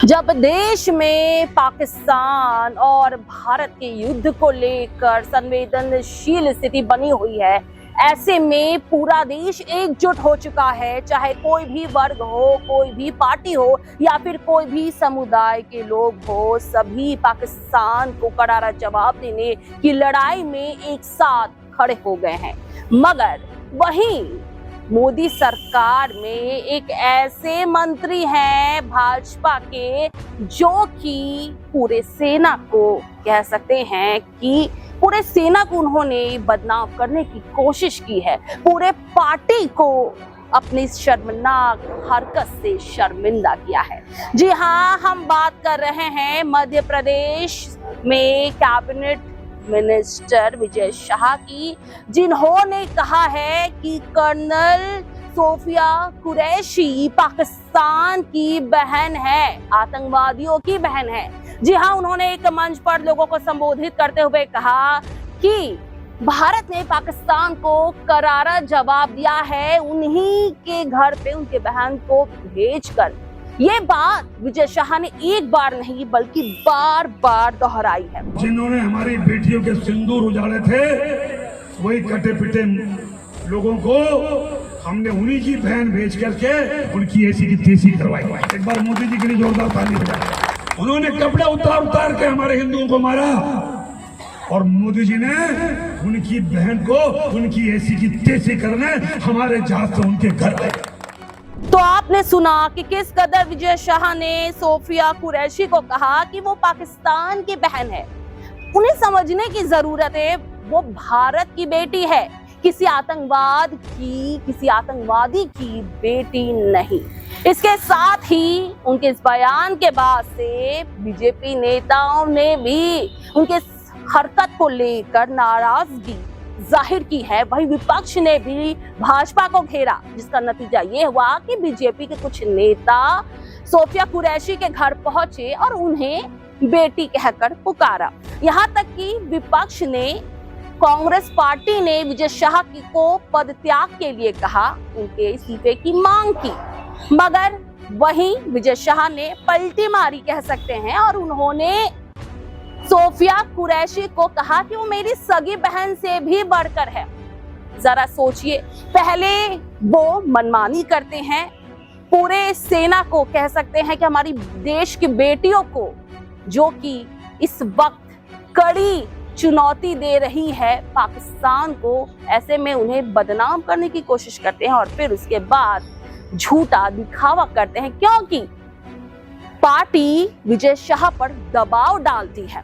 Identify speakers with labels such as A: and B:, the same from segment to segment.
A: जब देश में पाकिस्तान और भारत के युद्ध को लेकर संवेदनशील स्थिति बनी हुई है, ऐसे में पूरा देश एकजुट हो चुका है। चाहे कोई भी वर्ग हो, कोई भी पार्टी हो या फिर कोई भी समुदाय के लोग हो, सभी पाकिस्तान को करारा जवाब देने की लड़ाई में एक साथ खड़े हो गए हैं। मगर वहीं मोदी सरकार में एक ऐसे मंत्री हैं भाजपा के, जो कि पूरे सेना को कह सकते हैं कि पूरे सेना को उन्होंने बदनाम करने की कोशिश की है, पूरे पार्टी को अपनी शर्मनाक हरकत से शर्मिंदा किया है। जी हाँ, हम बात कर रहे हैं मध्य प्रदेश में कैबिनेट मिनिस्टर विजय शाह की, जिन्होंने कहा है कि कर्नल सोफिया कुरैशी पाकिस्तान की बहन है, आतंकवादियों की बहन है। जी हाँ, उन्होंने एक मंच पर लोगों को संबोधित करते हुए कहा कि भारत ने पाकिस्तान को करारा जवाब दिया है, उन्हीं के घर पे उनके बहन को भेजकर। ये बात विजय शाह ने एक बार नहीं बल्कि बार बार दोहराई है।
B: जिन्होंने हमारी बेटियों के सिंदूर उजाड़े थे, वही कटे पिटे लोगों को हमने उन्हीं की बहन भेज करके उनकी ऐसी की तेजी करवाई। एक बार मोदी जी के लिए जोरदार ताली बजाएं। उन्होंने कपड़े उतार उतार के हमारे हिंदुओं को मारा और मोदी जी ने उनकी बहन को उनकी ऐसी की तेजी करने हमारे जहाज से उनके घर आए।
A: तो आपने सुना कि किस कदर विजय शाह ने सोफिया कुरैशी को कहा कि वो पाकिस्तान की बहन है। उन्हें समझने की जरूरत है, वो भारत की बेटी है, किसी आतंकवादी की बेटी नहीं। इसके साथ ही उनके इस बयान के बाद से बीजेपी नेताओं ने भी उनके हरकत को लेकर नाराजगी जाहिर की है। वही विपक्ष ने भी भाजपा को घेरा, जिसका नतीजा ये हुआ कि बीजेपी के कुछ नेता सोफिया कुरैशी के घर पहुंचे और उन्हें बेटी कहकर पुकारा। यहाँ तक कि विपक्ष ने, कांग्रेस पार्टी ने विजय शाह को पदत्याग के लिए कहा, उनके इस्तीफे की मांग की। मगर वहीं विजय शाह ने पलटी मारी कह सकते हैं और उन्होंने सोफिया कुरैशी को कहा कि वो मेरी सगी बहन से भी बढ़कर है। जरा सोचिए, पहले वो मनमानी करते हैं, पूरे सेना को कह सकते हैं कि हमारी देश की बेटियों को, जो कि इस वक्त कड़ी चुनौती दे रही है पाकिस्तान को, ऐसे में उन्हें बदनाम करने की कोशिश करते हैं और फिर उसके बाद झूठा दिखावा करते हैं, क्योंकि पार्टी विजय शाह पर दबाव डालती है।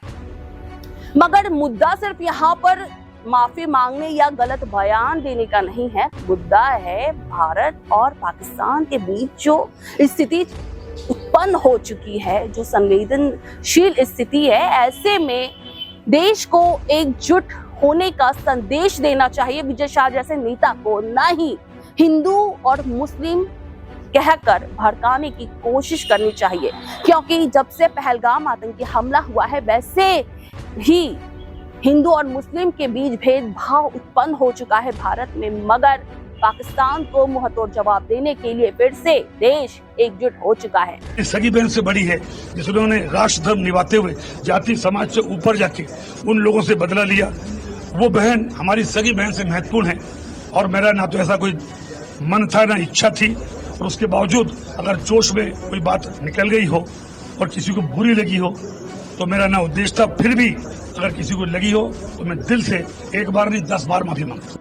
A: मगर मुद्दा सिर्फ यहाँ पर माफी मांगने या गलत बयान देने का नहीं है, मुद्दा है भारत और पाकिस्तान के बीच जो स्थिति उत्पन्न हो चुकी है, जो संवेदनशील स्थिति है। ऐसे में देश को एकजुट होने का संदेश देना चाहिए विजय शाह जैसे नेता को, न ही हिंदू और मुस्लिम कहकर भड़काने की कोशिश करनी चाहिए। क्योंकि जब से पहलगाम आतंकी हमला हुआ है, वैसे ही हिंदू और मुस्लिम के बीच भेदभाव उत्पन्न हो चुका है भारत में। मगर पाकिस्तान को मुंहतोड़ जवाब देने के लिए फिर से देश एकजुट हो चुका है।
B: सगी बहन से बड़ी है, जिन्होंने राष्ट्र धर्म निभाते हुए जाति समाज से ऊपर जाके उन लोगों से बदला लिया, वो बहन हमारी सगी बहन से महत्वपूर्ण है। और मेरा ना तो ऐसा कोई मन था, ना इच्छा थी, और उसके बावजूद अगर जोश में कोई बात निकल गई हो और किसी को बुरी लगी हो, तो मेरा ना उद्देश्य था। फिर भी अगर किसी को लगी हो तो मैं दिल से एक बार नहीं 10 बार माफी मांगता हूँ।